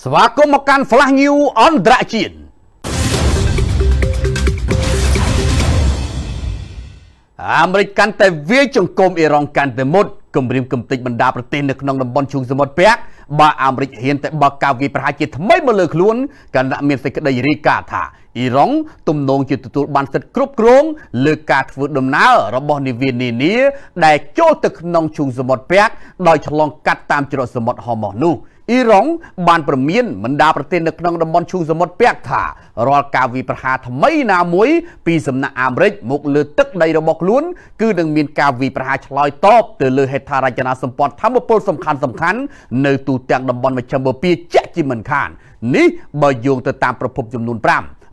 ស្វាគមន៍មកកាន់ Flash News អន្តរជាតិអាមេរិកកាន់តែវាយចង្គមអ៊ីរ៉ង់កាន់តែមុតគម្រាមកំទេចបណ្ដាប្រទេសនៅក្នុងតំបន់ឈូងសមុទ្រពាក់បើអាមេរិកហ៊ានតែបកការវាយប្រហារជាថ្មីមកលើខ្លួនគណៈមានសេចក្តីរាយការណ៍ថាអ៊ីរ៉ង់ទំនងជាទទួលបានសិទ្ធិគ្រប់គ្រងលើការធ្វើដំណើររបស់នាវានានាដែលចូលទៅក្នុងឈូងសមុទ្រពាក់ដោយឆ្លងកាត់តាមច្រកសមុទ្រហម៉ូសនោះអ៊ីរ៉ង់បានប្រមានបណ្ដាប្រទេសនៅក្នុងតំបន់ឈូងសមុទ្រពាក់ថារាល់ការវាយប្រហារថ្មីណាមួយពីសំណាក់អាមេរិកមកលើទឹកដីរបស់ខ្លួនគឺនឹងមានការវាយប្រហារឆ្លើយតបទៅលើហេដ្ឋារចនាសម្ព័ន្ធធម្មពលសំខាន់ៗនៅទូទាំងតំបន់មជ្ឈមបូព៌ាជាក់ជាមិនខាននេះបើយោងទៅតាមប្រភពចំនួន5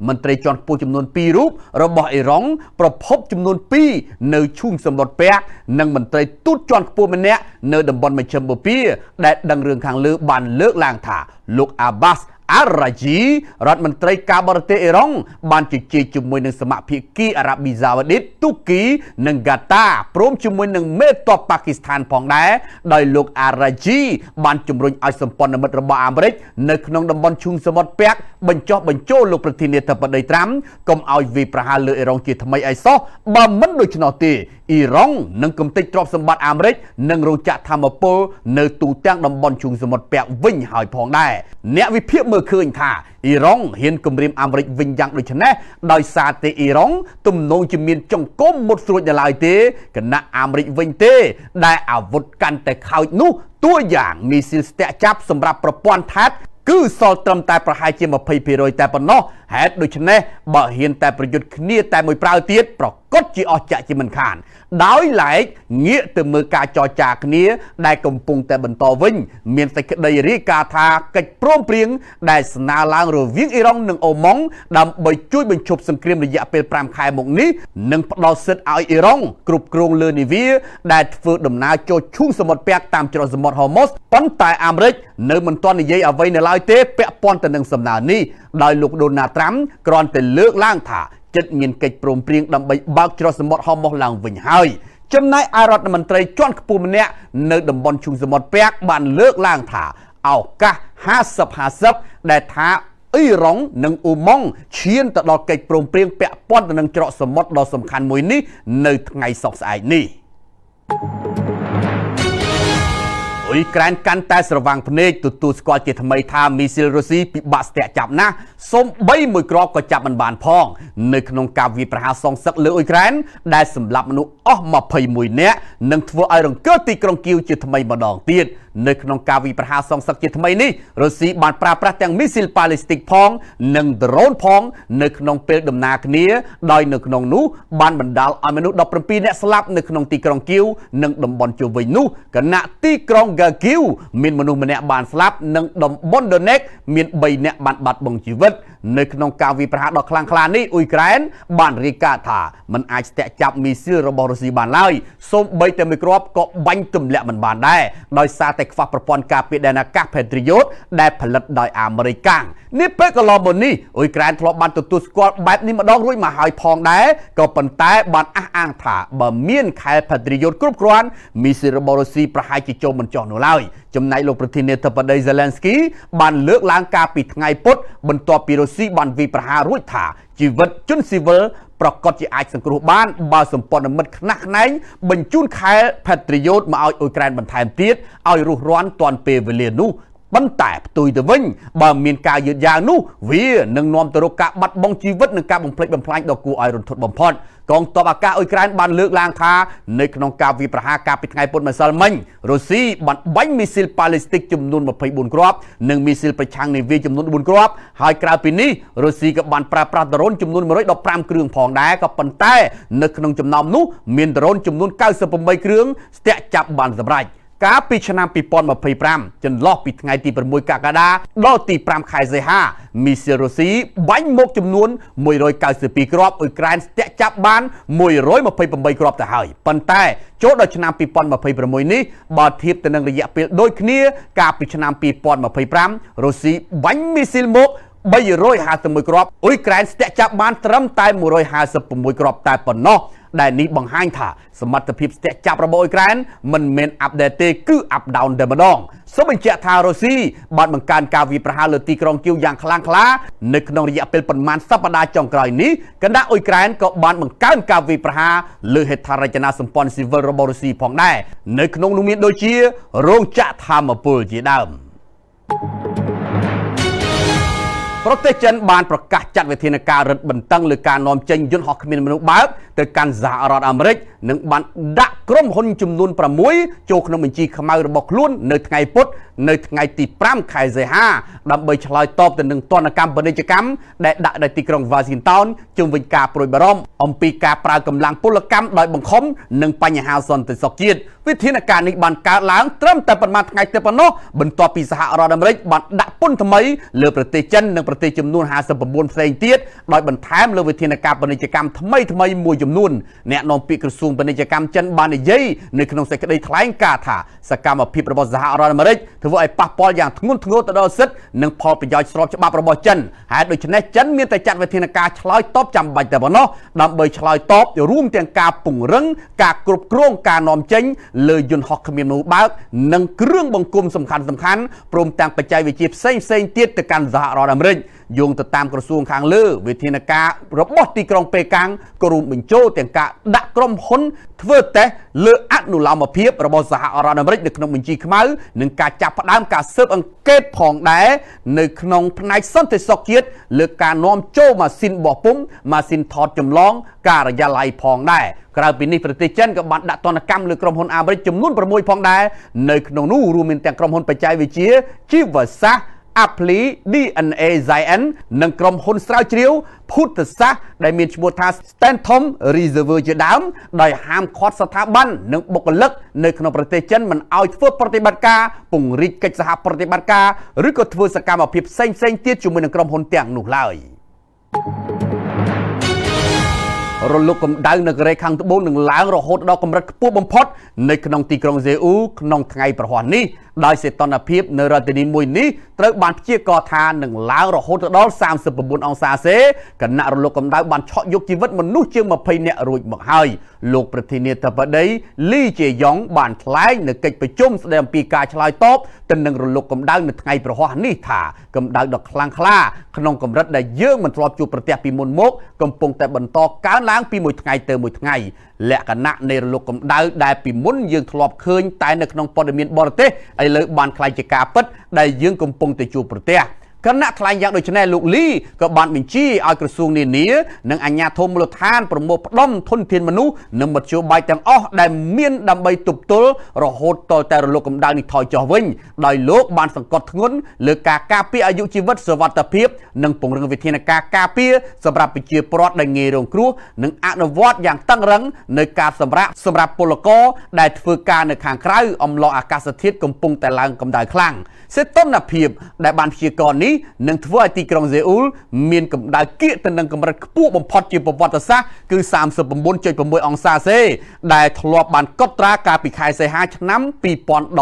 មន្ត្រីជាន់ខ្ពស់ចំនួន2រូបរបស់អ៊ីរ៉ង់ប្រភពចំនួន2នៅឈូងសមុទ្រពាក់និងមន្ត្រីទូតជាន់ខ្ពស់ម្នាក់នៅតំបន់មជ្ឈមបូព៌ាដែលដឹងរឿងខាងលើបានលើកឡើងថាលោកអាបាសអារ៉ាជីរដ្ឋមន្ត្រីការបរទេសអ៊ីរ៉ង់បានជជែកជាមួយនឹងសមាភិកីអារ៉ាប៊ីសាអូឌីតទូគីនិងហ្គាតាព្រមជាមួយនឹងមេតបប៉ាគីស្ថានផងដែរដោយលោកអារ៉ាជីបានជំរុញឲ្យសម្ព័ន្ធមិត្តរបស់អាមេរិកនៅក្នុងតំបន់ឈូងសមុទ្រពាក់បញ្ចុះបញ្ចូលលោកប្រធានាធិបតីត្រាំកុំឲ្យវាយប្រហារលើអ៊ីរ៉ង់ជាថ្មីអីសោះបើមិនដូច្នោះទេអ៊ីរ៉ង់នឹងគំទេចទ្រព្យសម្បត្តិអាមេរិកនិងរោងចក្រថាមពលនៅទូទាំងតំបន់ឈូងសមុទ្រពាក់វិញហើយផងដែរអ្នកវិភាគមើលឃើញថាអ៊ីរ៉ង់ហ៊ានគំរាមអាមេរិកវិញយ៉ាងដូចនេះដោយសារតែអ៊ីរ៉ង់ទំនងជាមានចង្គមមុតស្រួចនៅឡើយទេគណៈអាមេរិកវិញទេដែលអាវុធកាន់តែខោចនោះតួយ៉ាងមីស៊ីលស្ទាក់ចាប់សម្រាប់ប្រព័ន្ធថាតគឺសល់ត្រឹមតែប្រហែលជា 20% តែប៉ុណ្ណោះហេតុដូច្នេះបើហ៊ានតែប្រយុទ្ធគ្នាតែមួយប្រើទៀតប្រកបជាអស្ចារ្យជាមិនខានដោយឡែកងាកទៅមើលការចរចាគ្នាដែលកំពុងតែបន្តវិញមានសេចក្តីរាយការណ៍ថាកិច្ចព្រមព្រៀងដែលស្នើឡើងរវាងអ៊ីរ៉ង់និងអូម៉ង់ដើម្បីជួយបញ្ឈប់សង្គ្រាមរយៈពេល5ខែមកនេះនឹងផ្ដល់សិទ្ធិឲ្យអ៊ីរ៉ង់គ្រប់គ្រងលើនាវាដែលធ្វើដំណើរចូលឈូងសមុទ្រពាក់តាមច្រកសមុទ្រហូម៉ូសប៉ុន្តែអាមេរិកនៅមិនទាន់និយាយអ្វីនៅឡើយទេពាក់ព័ន្ធទៅនឹងសំណើនេះដោយលោកដូណាល់ត្រាំគ្រាន់តែលើកឡើងថាចិត្តមានកិច្ចព្រមព្រៀងដើម្បីបើកច្រកសមុទ្រហូម៉ូសឡើងវិញហើយចំណែកឯរដ្ឋមន្ត្រីជាន់ខ្ពស់ម្នាក់នៅតំបន់ឈូងសមុទ្រពាក់បានលើកឡើងថាឱកាស50-50ដែលថាអ៊ីរ៉ង់និងអ៊ូម៉ង់ឈានទៅដល់កិច្ចព្រមព្រៀងពាក់ព័ន្ធទៅនឹងច្រកសមុទ្រដ៏សំខាន់មួយនេះនៅថ្ងៃសុក្រស្អែកនេះអ៊ុយក្រែនកាន់តែស្រវាំងភ្នែកទទួលស្គាល់ជាថ្មីថាមីស៊ីលរុស្ស៊ីពិបាកស្ទាក់ចាប់ណាស់សូម្បីមួយគ្រាប់ក៏ចាប់មិនបានផងនៅក្នុងការវាយប្រហារសងសឹកលើអ៊ុយក្រែនដែលសម្លាប់មនុស្សអស់21នាក់និងធ្វើឲ្យរង្គើទីក្រុងគីវជាថ្មីម្ដងទៀតនៅក្នុងការវាយប្រហារសងសឹកជាថ្មីនេះរុស្ស៊ីបានប្រើប្រាស់ទាំងមីស៊ីលប៉ាឡេស្ទិកផងនិងដ្រូនផងនៅក្នុងពេលដំណើរគ្នាដោយនៅក្នុងនោះបានបណ្ដាលឲ្យមនុស្ស17នាក់ស្លាប់នៅក្នុងទីក្រុងគីវនិងតំបន់ជុំវិញនោះគណៈទីក្រុងហ្គាគីវមានមនុស្សម្នាក់បានស្លាប់និងតំបន់ដូណេកមាន3នាក់បានបាត់បង់ជីវិតនៅក្នុងការវាយប្រហារដ៏ខ្លាំងក្លានេះអ៊ុយក្រែនបានរាយការណ៍ថាมันអាចស្ទាក់ចាប់មីស៊ីលរបស់រុស្ស៊ីបានឡើយសូម្បីតែមួយគ្រាប់ក៏បាញ់ទម្លាក់មិនបានដែរដោយសារតែខ្វះប្រព័ន្ធការពារដែនអាកាស Patriot ដែលផលិតដោយអាមេរិកកាំងនេះពេលកន្លងមកនេះអ៊ុយក្រែនធ្លាប់បានទទួលស្គាល់បែបនេះម្ដងរួចមកហើយផងដែរក៏ប៉ុន្តែបានអះអាងថាបើមានខែ Patriot គ្រប់គ្រាន់មីស៊ីលរបស់រុស្ស៊ីប្រហែលជាចូលមិនចុះនោះឡើយចំណែកលោកប្រធានាធិបតី Zelensky បានលើកឡើងការពីថ្ងៃពុធបន្ទាប់ពីរុស្ស៊ីបានវាយប្រហាររួចថាជីវិតជនស៊ីវិលប្រកាសជាអាចសង្គ្រោះបានបើសម្ព័ន្ធមិត្តខ្នះខ្នែងបញ្ជូនខែ Patriot មកឲ្យអ៊ុយក្រែនបន្ថែមទៀតឲ្យរុះរាន់ទាន់ពេលវេលានោះប៉ុន្តែផ្ទុយទៅវិញបើមានការយឺតយ៉ាវនោះវានឹងនាំទៅរកការបាត់បង់ជីវិតនិងការបំផ្លិចបំផ្លាញដ៏គួរឲ្យរន្ធត់បំផុតកងទ័ពអាកាសអ៊ុយក្រែនបានលើកឡើងថានៅក្នុងការវាយប្រហារកាលពីថ្ងៃពុធម្សិលមិញរុស្ស៊ីបានបាញ់មីស៊ីលប៉ាឡេស្ទិកចំនួន24គ្រាប់និងមីស៊ីលប្រឆាំងនាវាចំនួន4គ្រាប់ហើយក្រៅពីនេះរុស្ស៊ីក៏បានប្រើប្រាស់ដ្រូនចំនួន115គ្រឿងផងដែរក៏ប៉ុន្តែនៅក្នុងចំណោមនោះមានដ្រូនចំនួន98គ្រឿងស្ទាក់ចាប់បានសម្រេចកាលពីឆ្នាំ2025ចន្លោះពីថ្ងៃទី6កក្កដាដល់ទី5ខែសីហាមីស៊ីលរុស្ស៊ីបាញ់មកចំនួន192គ្រាប់អ៊ុយក្រែនស្ទាក់ចាប់បាន128គ្រាប់ទៅហើយប៉ុន្តែចូលដល់ឆ្នាំ2026នេះបើធៀបទៅនឹងរយៈពេលដូចគ្នាកាលពីឆ្នាំ2025រុស្ស៊ីបាញ់មីស៊ីលមក351គ្រាប់អ៊ុយក្រែនស្ទាក់ចាប់បានត្រឹមតែ156គ្រាប់តែប៉ុណ្ណោះ ដែលនេះបង្ហាញថាសមត្ថភាពស្ទាក់ចាប់របស់អ៊ុយក្រែនមិនមែនអាប់ដេតទេគឺអាប់ដាវនតែម្ដងសូមបញ្ជាក់ថារុស្ស៊ីបានបង្កើនការវាយប្រហារលើទីក្រុងគៀវយ៉ាងខ្លាំងក្លានៅក្នុងរយៈពេលប៉ុន្មានសប្តាហ៍ចុងក្រោយនេះគណៈអ៊ុយក្រែនក៏បានបង្កើនការវាយប្រហារលើហេដ្ឋារចនាសម្ព័ន្ធស៊ីវិលរបស់រុស្ស៊ីផងដែរនៅក្នុងនោះមានដូចជារោងចក្រថាមពលជាដើមប្រទេសចិនបានប្រកាសចាត់វិធានការរឹតបន្តឹងលើការនាំចេញយន្តហោះគ្មានមនុស្សបើកទៅកាន់សហរដ្ឋអាមេរិកនិងបានដាក់ក្រុមហ៊ុនចំនួន6ចូលក្នុងបញ្ជីខ្មៅរបស់ខ្លួននៅថ្ងៃពុធនៅថ្ងៃទី5ខែសីហាដើម្បីឆ្លើយតបទៅនឹងទណ្ឌកម្មពាណិជ្ជកម្មដែលដាក់នៅទីក្រុង Washington ជុំវិញការប្រួយបារម្ភអំពីការប្រើកម្លាំងពលកម្មដោយបង្ខំនិងបញ្ហាសន្តិសុខជាតិវិធានការនេះបានកើតឡើងត្រឹមតែប៉ុន្មានថ្ងៃទេប៉ុណ្ណោះបន្ទាប់ពីសហរដ្ឋអាមេរិកបានដាក់ពន្ធថ្មីលើប្រទេសចិននិងប្រទេសចំនួន59ផ្សេងទៀតដោយបន្ថែមលើវិធានការពាណិជ្ជកម្មថ្មីមួយចំនួនអ្នកនាំពាក្យក្រសួងពាណិជ្ជកម្មចិនបាននិយាយនៅក្នុងសេចក្តីថ្លែងការណ៍ថាសកម្មភាពរបស់សហរដ្ឋអាមេរិកធ្វើឲ្យប៉ះពាល់យ៉ាងធ្ងន់ធ្ងរទៅដល់សិទ្ធិនិងផលប្រយោជន៍ស្របច្បាប់របស់ចិនហើយដូច្នេះចិនមានតែចាត់វិធានការឆ្លើយតបចាំបាច់តែប៉ុណ្ណោះដើម្បីឆ្លើយតបរួមទាំងការពង្រឹងការគ្រប់គ្រងការនាំចេញលើយន្តហោះគ្មានមនុស្សបើកនិងគ្រឿងបង្គុំសំខាន់ព្រមទាំងបច្ចេកវិទ្យាផ្សេងទៀតទៅកាន់សហរដ្ឋអាមេរិកយោងទៅតាមក្រសួងខាងលើវិធានការរបស់ទីក្រុងប៉េកាំងក៏រួមបញ្ចូលទាំងការដាក់ក្រុមហ៊ុនធ្វើតេស្តលើអនុលោមភាពរបស់សហរដ្ឋអាមេរិកនៅក្នុងបញ្ជីខ្មៅនិងការចាប់ផ្ដើមការស៊ើបអង្កេតផងដែរនៅក្នុងផ្នែកសន្តិសុខជាតិលើការនាំចូលម៉ាស៊ីនបោះពុម្ពម៉ាស៊ីនថតចម្លងការិយាល័យផងដែរក្រៅពីនេះប្រទេសចិនក៏បានដាក់ទណ្ឌកម្មលើក្រុមហ៊ុនអាមេរិកចំនួន6ផងដែរនៅក្នុងនោះរួមមានទាំងក្រុមហ៊ុនបច្ចេកវិទ្យាជីវសាស្ត្រApply DNA Zion និងក្រុមហ៊ុនស្រាវជ្រាវភូតសាស្ត្រដែលមានឈ្មោះថា Stanton Reservoir ជាដើមដោយហាមឃាត់ស្ថាប័ននិងបុគ្គលិកនៅក្នុងប្រទេសចិនមិនឲ្យធ្វើប្រតិបត្តិការពង្រីកកិច្ចសហប្រតិបត្តិការឬក៏ធ្វើសកម្មភាពផ្សេងទៀតជាមួយនឹងក្រុមហ៊ុនទាំងនោះឡើយរលកកម្ដៅនៅកូរ៉េខាងត្បូងនឹងឡើងរហូតដល់កម្រិតខ្ពស់បំផុតនៅក្នុងទីក្រុងសេអ៊ូលក្នុងថ្ងៃប្រហ័សនេះដោយសីតុណ្ហភាពនៅរដ្ឋធានីមួយនេះត្រូវបានព្យាករណ៍ថានឹងឡើងរហូតដល់39អង្សាសេគណៈរលកកម្ដៅបានឆក់យកជីវិតមនុស្សជាង20នាក់រួចមកហើយលោកប្រធានាធិបតីលីជេយ៉ុងបានថ្លែងនៅកិច្ចប្រជុំស្ដីអំពីការឆ្លើយតបទៅនឹងរលកកម្ដៅនៅថ្ងៃប្រហ័សនេះថាកម្ដៅដ៏ខ្លាំងក្លាក្នុងកម្រិតដែលយើងមិនធ្លាប់ជួបប្រទះពីមុនមកកំពុងតែបន្តកើនឡើងពីមួយថ្ងៃទៅមួយថ្ងៃលក្ខណៈនៃរលកកម្ដៅដែលពីមុនយើងធ្លាប់ឃើញតែនៅក្នុងព័ត៌មានបរទេសឥឡូវបានក្លាយជាការពិតដែលយើងកំពុងតែជួបប្រទះគណៈថ្លែងយ៉ាងដូចនេះលោកលីក៏បានបញ្ជាឲ្យក្រសួងនានានិងអាជ្ញាធរមូលដ្ឋានប្រមូលផ្ដុំធនធានមនុស្សនិងមធ្យោបាយទាំងអស់ដែលមានដើម្បីទប់ទល់រហូតដល់តែរលកកម្ដៅនេះថយចុះវិញដោយលោកបានសង្កត់ធ្ងន់លើការការពារអាយុជីវិតសុវត្ថិភាពនិងពង្រឹងវិធានការការពារសម្រាប់ប្រជាពលរដ្ឋដែលងាយរងគ្រោះនិងអនុវត្តយ៉ាងតឹងរ៉ឹងនៅការសម្រាប់ពលករដែលធ្វើការនៅខាងក្រៅអំឡុងអាកាសធាតុកំពុងតែឡើងកម្ដៅខ្លាំងសីតុណ្ហភាពដែលបានព្យាករណ៍នេះនឹងធ្វើឲ្យទីក្រុងសេអ៊ូលមានកម្ដៅគៀកទៅនឹងកម្រិតខ្ពស់បំផុតជាប្រវត្តិសាស្ត្រគឺ 39.6 អង្សាសេដែលធ្លាប់បានកត់ត្រាកាលពីខែសីហាឆ្នាំ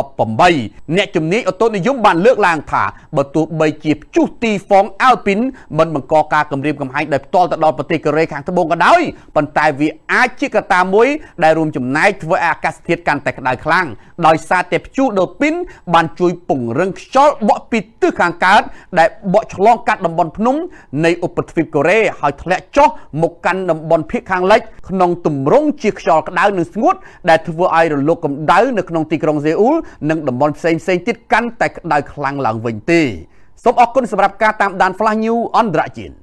2018អ្នកជំនាញអូតូនិយមបានលើកឡើងថាបើទោះបីជាព្យុះទីហ្វុងអាល់ពីនមិនបង្កការគំរាមកំហែងដោយផ្ទាល់ទៅដល់ប្រទេសកូរ៉េខាងត្បូងក៏ដោយប៉ុន្តែវាអាចជាកត្តាមួយដែលរួមចំណែកធ្វើឲ្យអាកាសធាតុកាន់តែក្តៅខ្លាំងដោយសារតែព្យុះដូពីនបានជួយពង្រឹងខ្យល់បក់ពីទិសខាងកើតដែលបក់ឆ្លងកាត់តំបន់ភ្នំនៃឧបទ្វីបកូរ៉េហើយធ្លាក់ចុះមកកាន់តំបន់ភាគខាងលិចក្នុងទម្រង់ជាខ្យល់ក្តៅនិងស្ងួតដែលធ្វើឲ្យរលកកម្ដៅនៅក្នុងទីក្រុងសេអ៊ូលនិងតំបន់ផ្សេងទៀតកាន់តែក្តៅខ្លាំងឡើងវិញទេសូមអរគុណសម្រាប់ការតាមដាន Flash News អន្តរជាតិ